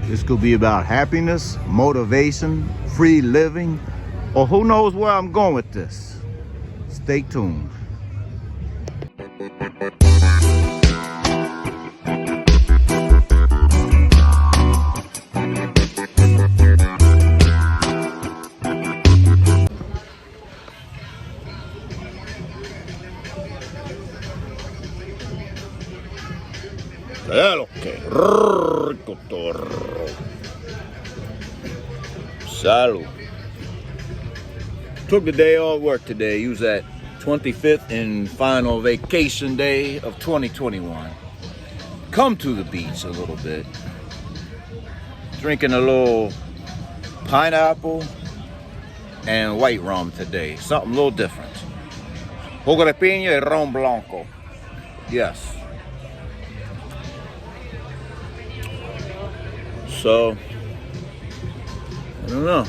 This could be about happiness, motivation, free living, or who knows where I'm going with this. Stay tuned. Okay. Rico.toro. Salud. Took the day off work today. Use that 25th and final vacation day of 2021. Come to the beach a little bit. Drinking a little pineapple and white rum today. Something a little different. Jugo de piña y ron blanco. Yes. So, I don't know.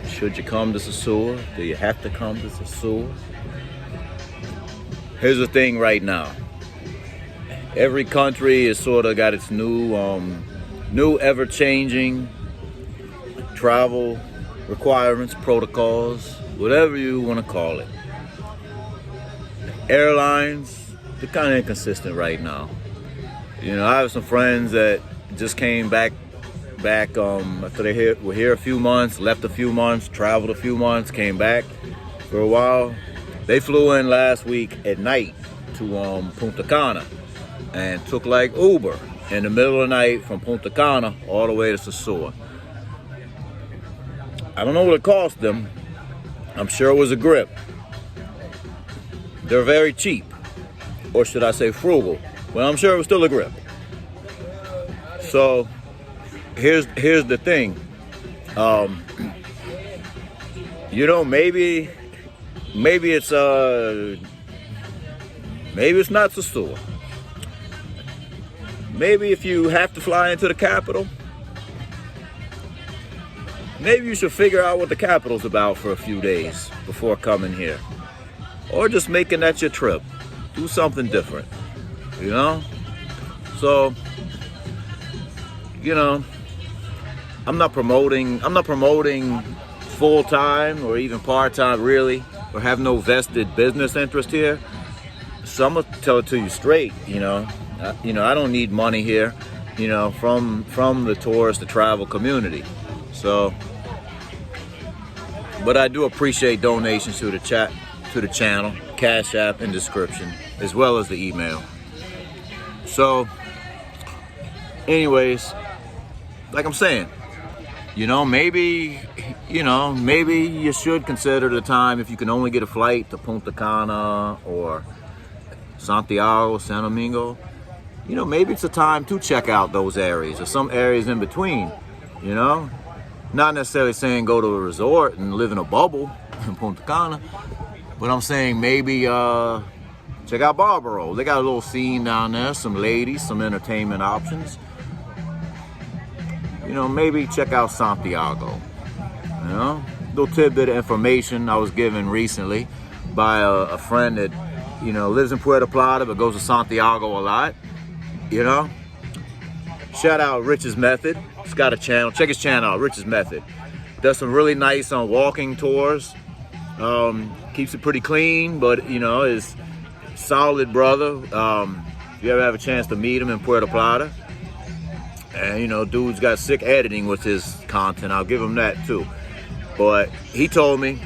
Should you come to Sosua? Do you have to come to Sosua? Here's the thing right now. Every country has sort of got its new ever-changing travel requirements, protocols, whatever you want to call it. Airlines, they're kind of inconsistent right now. You know, I have some friends that just came back after they were here a few months, left a few months, traveled a few months, came back for a while. They flew in last week at night to Punta Cana and took like Uber in the middle of the night from Punta Cana all the way to Sosua. I don't know what it cost them. I'm sure it was a grip. They're very cheap, or should I say frugal, but I'm sure it was still a grip. So here's the thing. You know, maybe it's not Sosua. Maybe if you have to fly into the capital, maybe you should figure out what the capital's about for a few days before coming here. Or just making that your trip. Do something different, you know? So, you know, I'm not promoting full-time or even part-time really, or have no vested business interest here. So I'm gonna tell it to you straight, you know, I don't need money here, you know, from the tourist, the travel community. So, but I do appreciate donations to the channel, Cash App in description, as well as the email. So, anyways, like I'm saying, you know, maybe you should consider the time if you can only get a flight to Punta Cana or Santiage, Santo Domingo. You know, maybe it's a time to check out those areas or some areas in between, you know? Not necessarily saying go to a resort and live in a bubble in Punta Cana, but I'm saying maybe check out Barbaro. They got a little scene down there, some ladies, some entertainment options. You know, maybe check out Santiago. You know, little tidbit of information I was given recently by a friend that, you know, lives in Puerto Plata but goes to Santiago a lot. You know, shout out Rich's Method. He's got a channel. Check his channel out, Rich's Method. Does some really nice walking tours. Keeps it pretty clean, but you know, is solid brother. If you ever have a chance to meet him in Puerto Plata. And you know, dude's got sick editing with his content. I'll give him that too. But he told me,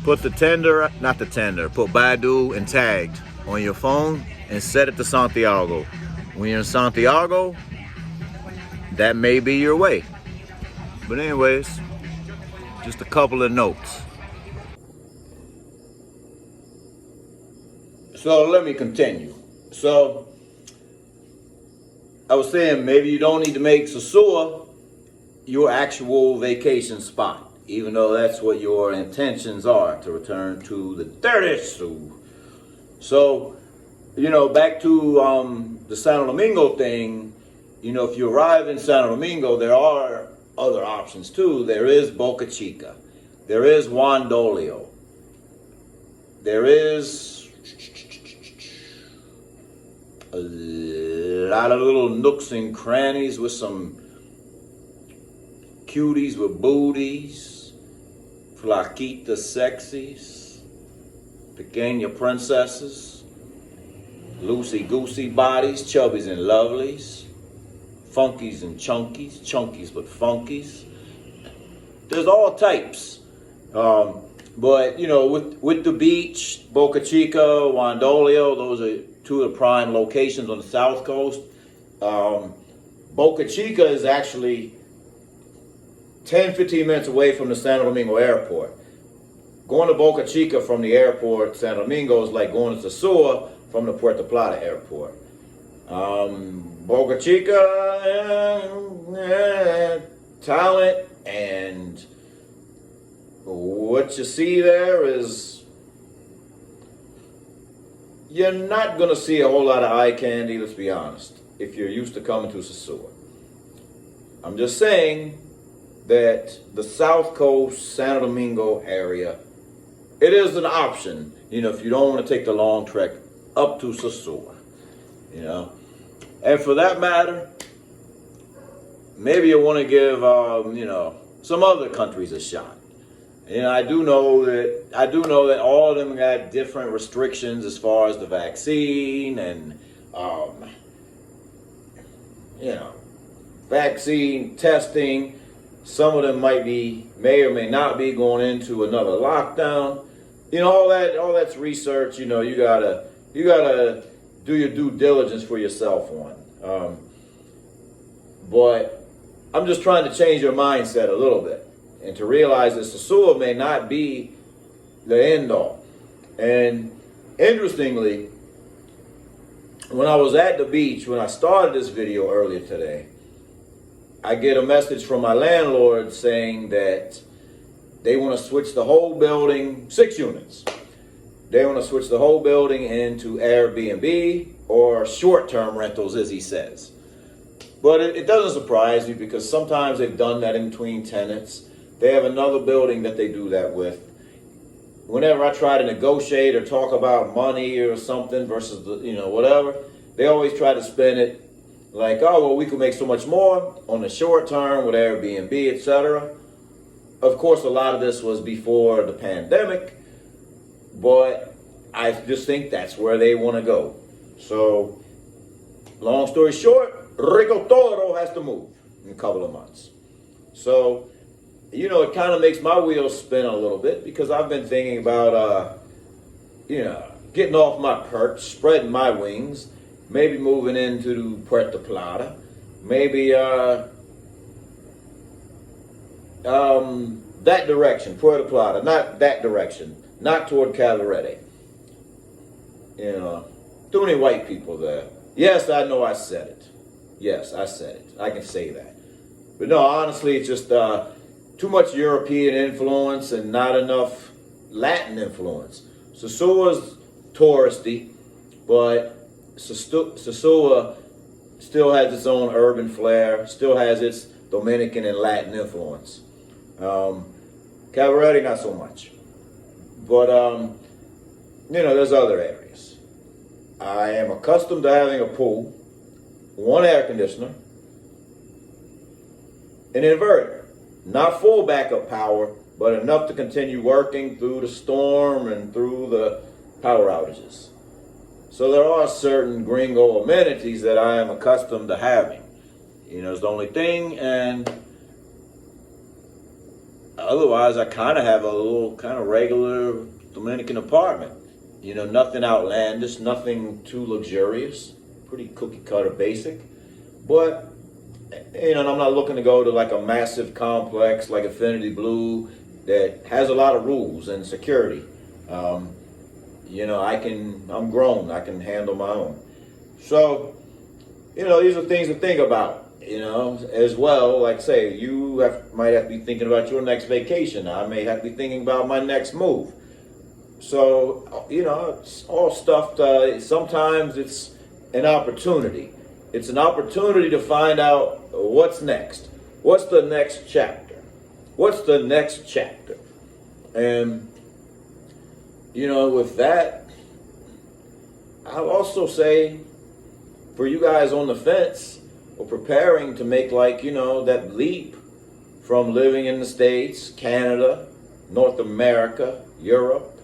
put Baidu and tagged on your phone and set it to Santiago. When you're in Santiago, that may be your way. But anyways, just a couple of notes. So let me continue. So I was saying maybe you don't need to make Sosua your actual vacation spot, even though that's what your intentions are, to return to the dirty Sosua. So, you know, back to the Santo Domingo thing, you know, if you arrive in Santo Domingo, there are other options too. There is Boca Chica. There is Juan Dolio. There is lot of little nooks and crannies with some cuties with booties, flaquita sexies, pequeña princesses, loosey-goosey bodies, chubbies and lovelies, funkies and chunkies, chunkies but funkies. There's all types. But, you know, with the beach, Boca Chica, Wandolio, those are two of the prime locations on the South Coast. Boca Chica is actually 10, 15 minutes away from the Santo Domingo airport. Going to Boca Chica from the airport, Santo Domingo, is like going to Sosua from the Puerto Plata airport. Boca Chica, talent, and what you see there is, you're not going to see a whole lot of eye candy, let's be honest, if you're used to coming to Sosua. I'm just saying that the South Coast, Santo Domingo area, it is an option, you know, if you don't want to take the long trek up to Sosua, you know. And for that matter, maybe you want to give, you know, some other countries a shot. And I do know that all of them got different restrictions as far as the vaccine and, you know, vaccine testing. Some of them may or may not be going into another lockdown. You know, all that's research. You know, you gotta do your due diligence for yourself on. But I'm just trying to change your mindset a little bit, and to realize that Sosua may not be the end all. And interestingly, when I was at the beach, when I started this video earlier today, I get a message from my landlord saying that they want to switch the whole building, 6 units. They want to switch the whole building into Airbnb or short-term rentals, as he says. But it doesn't surprise me, because sometimes they've done that in between tenants. They have another building that they do that with. Whenever I try to negotiate or talk about money or something versus the, you know, whatever, they always try to spin it like, oh, well, we could make so much more on the short term with Airbnb, etc. Of course, a lot of this was before the pandemic, but I just think that's where they want to go. So, long story short, Rico.toro has to move in a couple of months. So, you know, it kind of makes my wheels spin a little bit, because I've been thinking about, you know, getting off my perch, spreading my wings, maybe moving into Puerto Plata, maybe that direction, Puerto Plata, not that direction, not toward Cavalrete. You know, too many white people there. Yes, I know I said it. Yes, I said it. I can say that. But no, honestly, it's just too much European influence and not enough Latin influence. Sosua's touristy, but Sosua still has its own urban flair, still has its Dominican and Latin influence. Cavalrete, not so much. But, you know, there's other areas. I am accustomed to having a pool, one air conditioner, an inverter. Not full backup power, but enough to continue working through the storm and through the power outages. So there are certain gringo amenities that I am accustomed to having. You know, it's the only thing, and otherwise I kind of have a little kind of regular Dominican apartment. You know, nothing outlandish, nothing too luxurious, pretty cookie cutter basic. But, you know, I'm not looking to go to like a massive complex like Infinity Blue that has a lot of rules and security. You know, I'm grown, I can handle my own. So, you know, these are things to think about, you know, as well. Like say, might have to be thinking about your next vacation. I may have to be thinking about my next move. So, you know, it's all stuff, sometimes it's an opportunity. It's an opportunity to find out what's next. What's the next chapter? What's the next chapter? And, you know, with that, I'll also say for you guys on the fence or preparing to make, like, you know, that leap from living in the States, Canada, North America, Europe,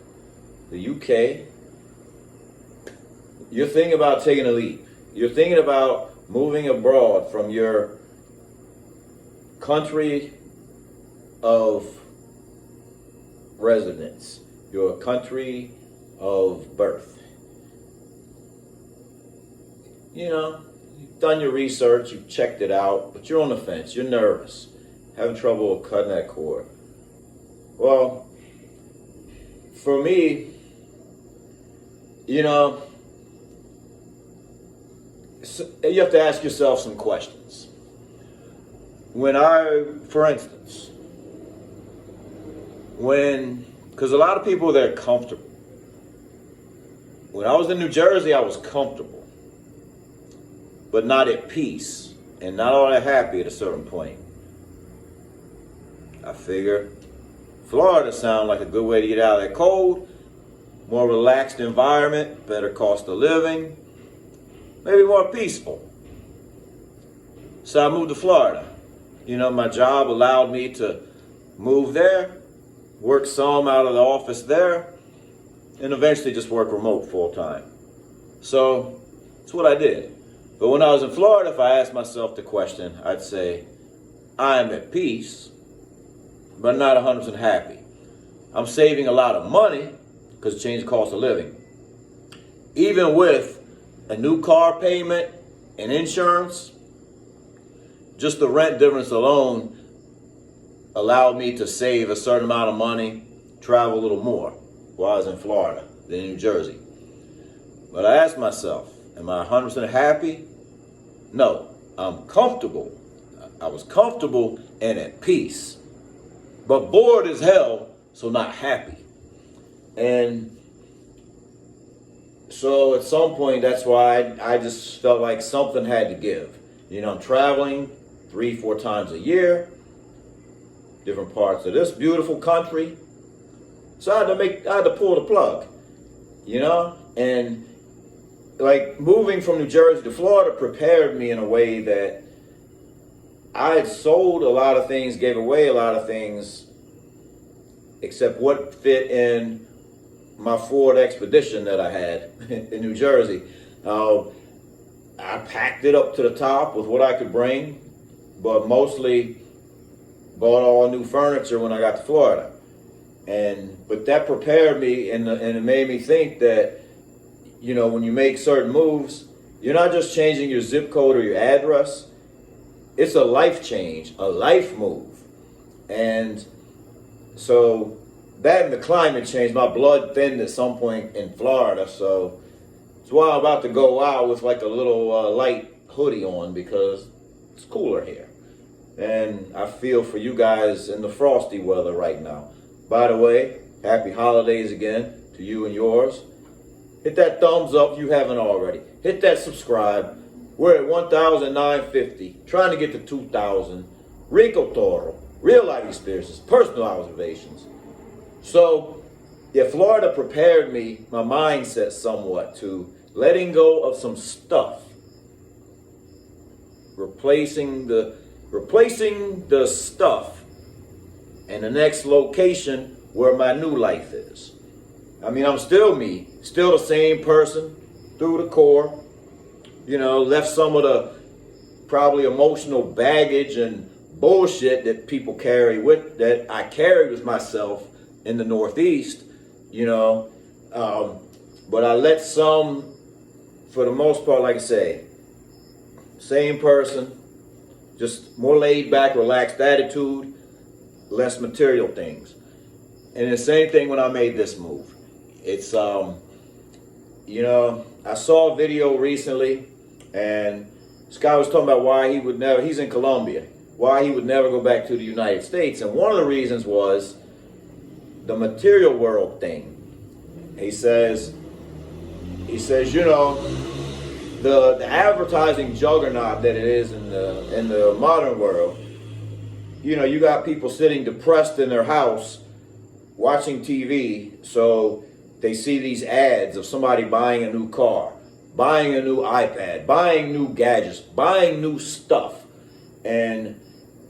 the UK, you're thinking about taking a leap. You're thinking about moving abroad from your country of residence, your country of birth. You know, you've done your research, you've checked it out, but you're on the fence, you're nervous, having trouble cutting that cord. Well, for me, you know, you have to ask yourself some questions. For instance, because a lot of people, they're comfortable. When I was in New Jersey, I was comfortable, but not at peace and not all that happy at a certain point. I figure Florida sounded like a good way to get out of that cold, more relaxed environment, better cost of living, maybe more peaceful. So I moved to Florida. You know, my job allowed me to move there, work some out of the office there, and eventually just work remote full time. So that's what I did. But when I was in Florida, if I asked myself the question, I'd say, I am at peace, but not 100% happy. I'm saving a lot of money because it changed the cost of living. Even with a new car payment and insurance, just the rent difference alone allowed me to save a certain amount of money, travel a little more while I was in Florida than in New Jersey. But I asked myself, am I 100% happy? No, I'm comfortable. I was comfortable and at peace, but bored as hell, so not happy. And so at some point, that's why I just felt like something had to give. You know, I'm traveling 3-4 times a year, different parts of this beautiful country. So I had to pull the plug, you know? And like moving from New Jersey to Florida prepared me in a way that I had sold a lot of things, gave away a lot of things, except what fit in my Ford Expedition that I had in New Jersey. I packed it up to the top with what I could bring, but mostly bought all new furniture when I got to Florida. But that prepared me, and it made me think that, you know, when you make certain moves, you're not just changing your zip code or your address. It's a life change, a life move. And so that and the climate change, my blood thinned at some point in Florida. So that's why I'm about to go out with like a little light hoodie on because it's cooler here. And I feel for you guys in the frosty weather right now. By the way, happy holidays again to you and yours. Hit that thumbs up if you haven't already. Hit that subscribe. We're at 1,950, trying to get to 2,000. Rico.toro, real life experiences, personal observations. So, yeah, Florida prepared me, my mindset somewhat, to letting go of some stuff. Replacing the stuff and the next location where my new life is. I mean, I'm still me, still the same person through the core. You know, left some of the probably emotional baggage and bullshit that people carry with, that I carry with myself in the Northeast, you know. But I let some, for the most part, like I say, same person, just more laid back, relaxed attitude, less material things. And the same thing when I made this move. It's, you know, I saw a video recently, and this guy was talking about why he would never, he's in Colombia, why he would never go back to the United States. And one of the reasons was the material world thing. He says, you know, the advertising juggernaut that it is in the modern world, you know, you got people sitting depressed in their house watching TV, so they see these ads of somebody buying a new car, buying a new iPad, buying new gadgets, buying new stuff. And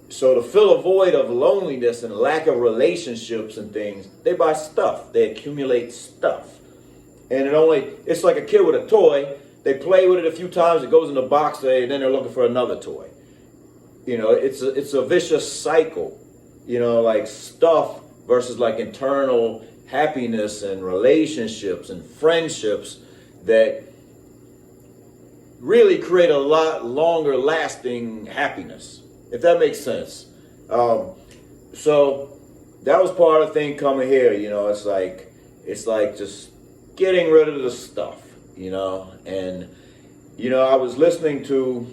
so to fill a void of loneliness and lack of relationships and things, they buy stuff. They accumulate stuff. And it's like a kid with a toy. They play with it a few times, it goes in the box, and then they're looking for another toy. You know, it's a vicious cycle. You know, like stuff versus like internal happiness and relationships and friendships that really create a lot longer lasting happiness, if that makes sense. So that was part of the thing coming here. You know, it's like just getting rid of the stuff, you know. And you know, I was listening to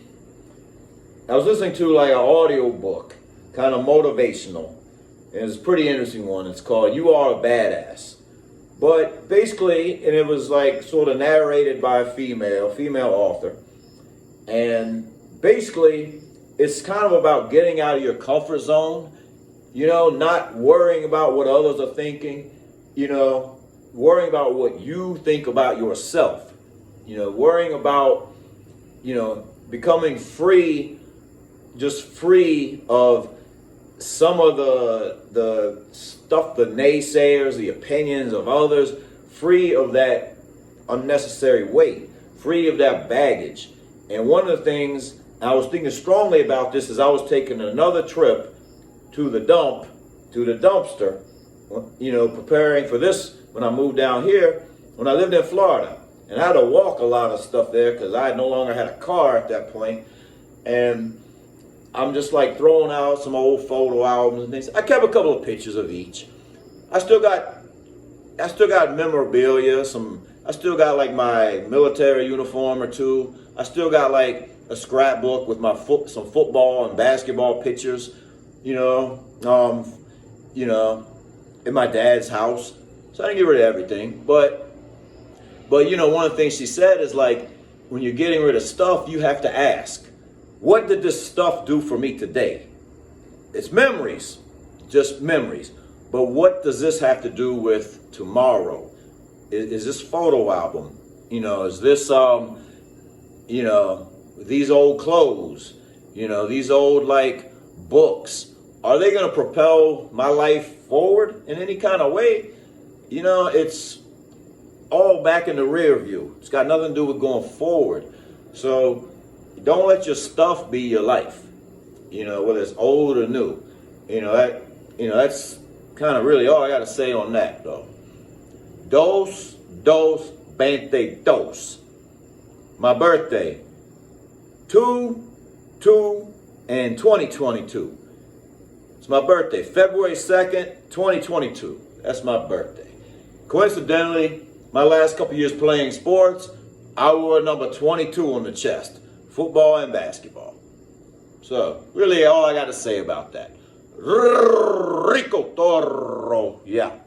like an audio book, kind of motivational. And it's a pretty interesting one. It's called You Are a Badass. But basically, and it was like sort of narrated by a female author. And basically, it's kind of about getting out of your comfort zone, you know, not worrying about what others are thinking, you know, worrying about what you think about yourself, you know, worrying about, you know, becoming free, just free of some of the stuff, the naysayers, the opinions of others, free of that unnecessary weight, free of that baggage. And one of the things I was thinking strongly about this is I was taking another trip to the dumpster, you know, preparing for this when I moved down here, when I lived in Florida. And I had to walk a lot of stuff there because I no longer had a car at that point. And I'm just like throwing out some old photo albums and things. I kept a couple of pictures of each. I still got memorabilia, I still got like my military uniform or two. I still got like a scrapbook with my some football and basketball pictures, you know, in my dad's house. So I didn't get rid of everything. But you know, one of the things she said is like, when you're getting rid of stuff, you have to ask, what did this stuff do for me today? It's memories, just memories. But what does this have to do with tomorrow? Is this photo album? You know, is this, you know, these old clothes, you know, these old like books, are they going to propel my life forward in any kind of way? You know, it's all back in the rear view. It's got nothing to do with going forward. So don't let your stuff be your life, you know, whether it's old or new. That's kind of really all I got to say on that, though. Dos, veinte, dos. My birthday, 2/2 and 2022. It's my birthday, February 2nd, 2022. That's my birthday. Coincidentally, my last couple years playing sports, I wore number 22 on the chest. Football and basketball. So, really all I got to say about that. Rico Toro. Yeah.